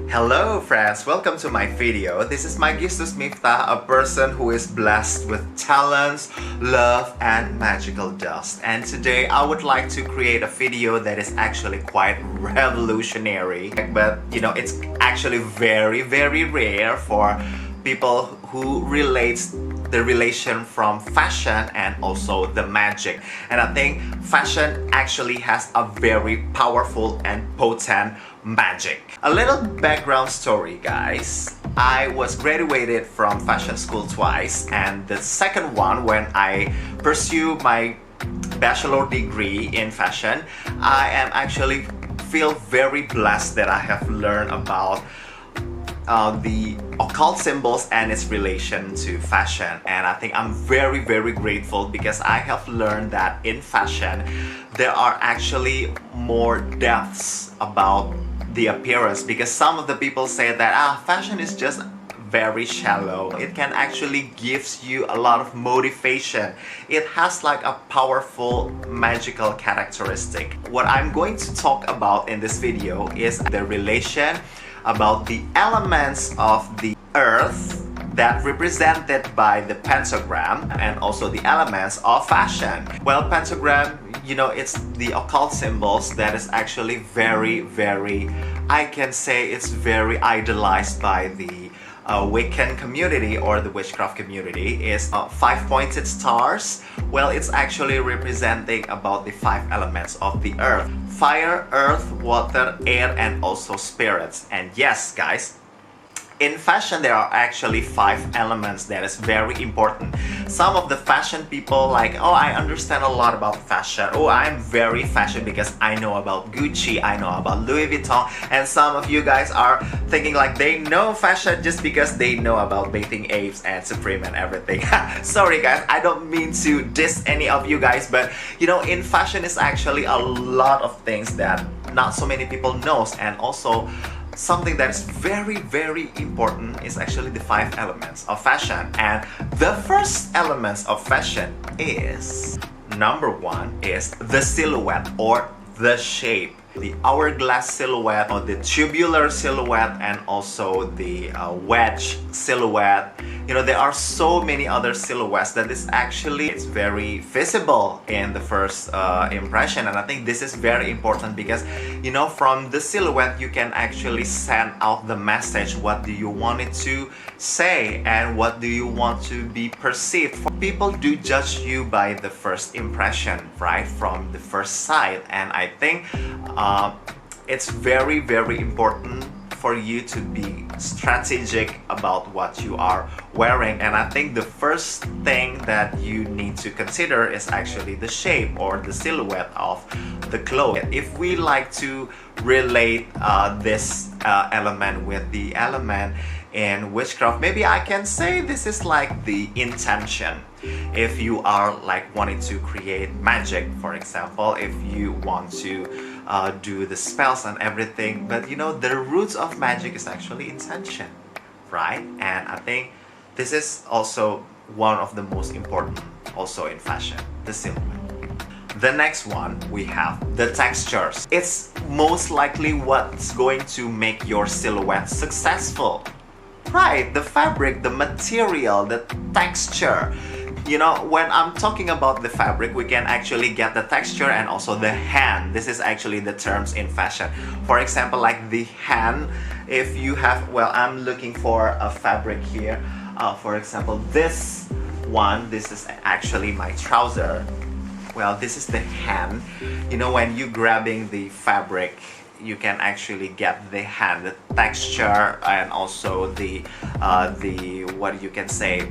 Hello friends, welcome to my video. This is my Gistus Miftah, a person who is blessed with talents, love and magical dust. And today I would like to create a video that is actually quite revolutionary. But it's actually very rare for people who relates the relation from fashion and also the magic. And I think fashion actually has a very powerful and potent magic. A little background story, guys. I was graduated from fashion school twice, and the second one when I pursue my bachelor degree in fashion, I am actually feel very blessed that I have learned about the occult symbols and its relation to fashion. And I think I'm very grateful because I have learned that in fashion there are actually more depths about the appearance, because some of the people say that fashion is just very shallow. It can actually gives you a lot of motivation. It has like a powerful magical characteristic. What I'm going to talk about in this video is the relation about the elements of the earth that represented by the pentagram and also the elements of fashion. Well, pentagram, it's the occult symbols that is actually very, I can say it's very idolized by the Wiccan community or the witchcraft community. Is 5 pointed stars. Well, it's actually representing about the 5 elements of the earth: fire, earth, water, air, and also spirits. And yes, guys, in fashion there are actually 5 elements that is very important. Some of the fashion people like, oh, I understand a lot about fashion. Oh, I'm very fashion because I know about Gucci, I know about Louis Vuitton. And some of you guys are thinking like they know fashion just because they know about Bathing Apes and Supreme and everything. Sorry guys, I don't mean to diss any of you guys, but in fashion is actually a lot of things that not so many people knows. And also something that is very important is actually the 5 elements of fashion. And the first elements of fashion is, number 1 is the silhouette or the shape. The hourglass silhouette or the tubular silhouette and also the wedge silhouette. There are so many other silhouettes that is actually it's very visible in the first impression. And I think this is very important because from the silhouette you can actually send out the message. What do you want it to say and what do you want to be perceived? People do judge you by the first impression, right, from the first sight. And I think it's very important for you to be strategic about what you are wearing. And I think the first thing that you need to consider is actually the shape or the silhouette of the clothes. If we like to relate this element with the element in witchcraft, maybe I can say this is like the intention. If you are like wanting to create magic, for example, if you want to do the spells and everything, but the roots of magic is actually intention, right? And I think this is also one of the most important also in fashion, the silhouette. The next one, we have the textures. It's most likely what's going to make your silhouette successful. Right, the fabric, the material, the texture. When I'm talking about the fabric, we can actually get the texture and also the hand. This is actually the terms in fashion. For example, like the hand, if you have, well, I'm looking for a fabric here. For example, this one, this is actually my trouser. Well, this is the hand. When you grabbing the fabric, you can actually get the hand, the texture, and also the what you can say,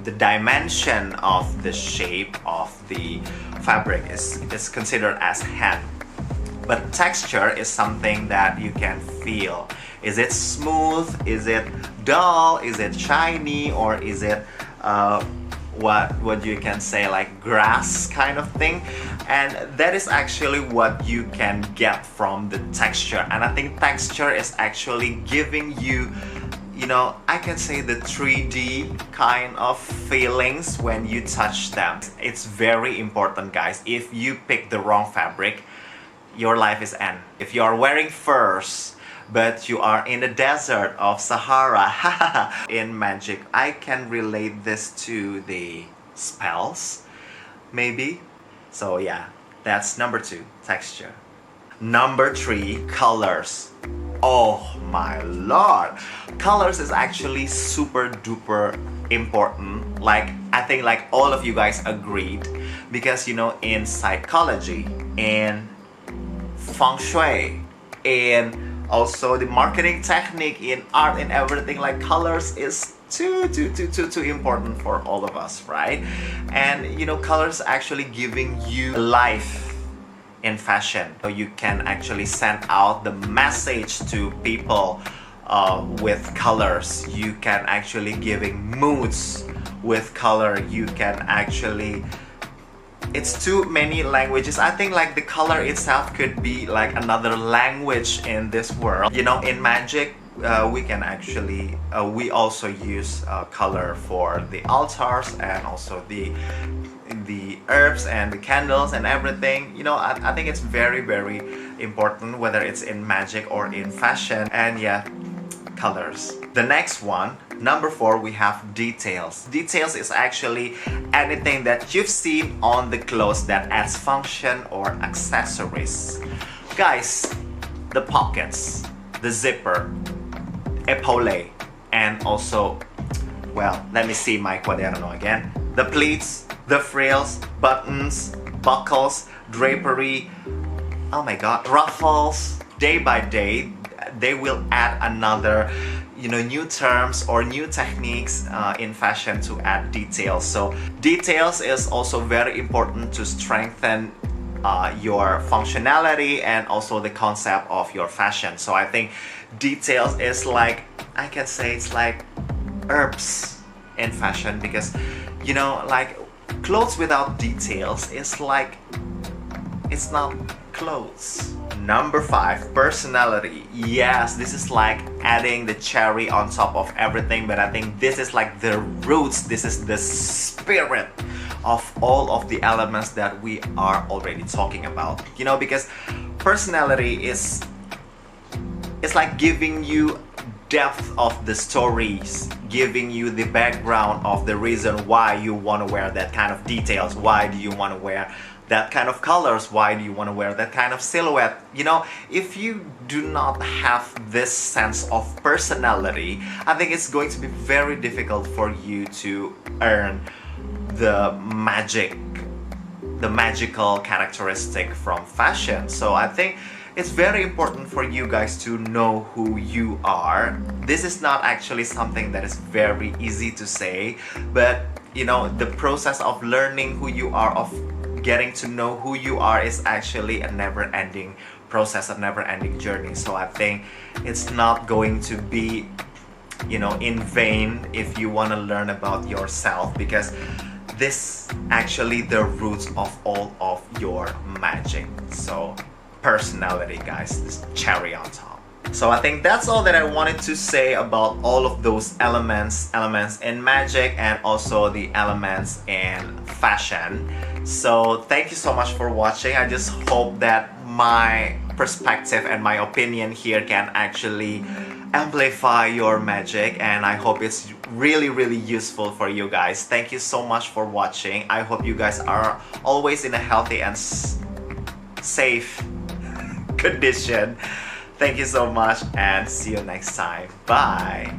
the dimension of the shape of the fabric is considered as hand. But texture is something that you can feel. Is it smooth? Is it dull? Is it shiny? Or is it what you can say, like grass kind of thing? And that is actually what you can get from the texture. And I think texture is actually giving you, I can say the 3D kind of feelings when you touch them. It's very important, guys. If you pick the wrong fabric, your life is end. If you are wearing furs, but you are in the desert of Sahara. In magic, I can relate this to the spells, maybe. So yeah, that's number 2, texture. Number 3, colors. Oh my lord, colors is actually super duper important. Like, I think like all of you guys agreed, because you know, in psychology, in feng shui, in also the marketing technique, in art, in everything, like colors is too important for all of us, right? And you know, colors actually giving you life in fashion, so you can actually send out the message to people with colors. You can actually giving moods with color. You can actually, it's too many languages. I think like the color itself could be like another language in this world. You know, in magic, we can actually we also use color for the altars, and also the herbs and the candles and everything. You know, I think it's very important, whether it's in magic or in fashion. And yeah, colors. The next one, number 4, we have details. Details is actually anything that you've seen on the clothes that adds function or accessories. Guys, the pockets, the zipper, epaulette, and also, well, let me see my quaderno again. The pleats, the frills, buttons, buckles, drapery, oh my god, ruffles. Day by day, they will add another, you know, new terms or new techniques in fashion to add details. So details is also very important to strengthen your functionality and also the concept of your fashion. So I think details is like, I can say it's like herbs in fashion, because you know, like clothes without details is like, it's not clothes. Number 5, personality. Yes, this is like adding the cherry on top of everything, but I think this is like the roots, this is the spirit of all of the elements that we are already talking about. You know, because personality is, it's like giving you depth of the stories, giving you the background of the reason why you want to wear that kind of details. Why do you want to wear that kind of colors? Why do you want to wear that kind of silhouette? You know, if you do not have this sense of personality, I think it's going to be very difficult for you to earn the magical characteristic from fashion. So I think it's very important for you guys to know who you are. This is not actually something that is very easy to say, but you know, the process of learning who you are, of getting to know who you are, is actually a never-ending process, a never-ending journey. So I think it's not going to be, you know, in vain if you want to learn about yourself, because this actually the roots of all of your magic. So personality, guys, this cherry on top. So I think that's all that I wanted to say about all of those elements in magic, and also the elements in fashion. So thank you so much for watching. I just hope that my perspective and my opinion here can actually amplify your magic, and I hope it's really useful for you guys. Thank you so much for watching. I hope you guys are always in a healthy and safe condition. Thank you so much, and see you next time. Bye.